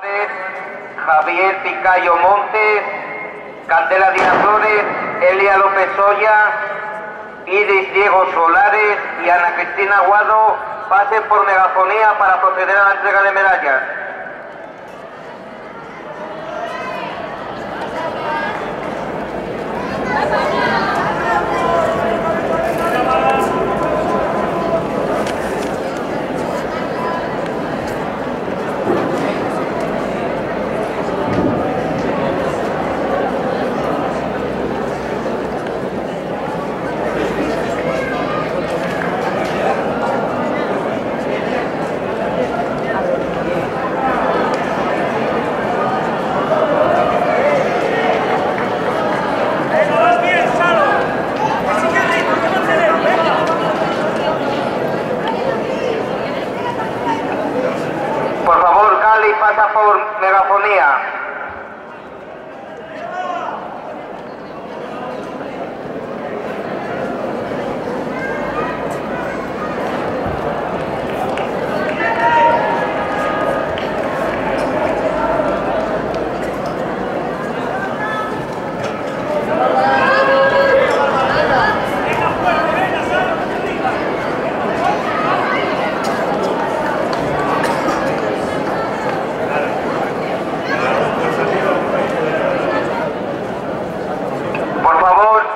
Javier Picayo Montes, Candela Díaz Flores, Elia López Soya, Iris Diego Solares y Ana Cristina Aguado pasen por megafonía para proceder a la entrega de medallas. Por favor, Cali, pasa por megafonía.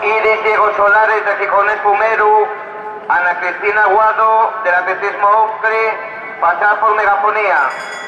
Iris Diego Solares de Gijones Pumeru, Ana Cristina Aguado del Atletismo Ocre, pasar por megafonía.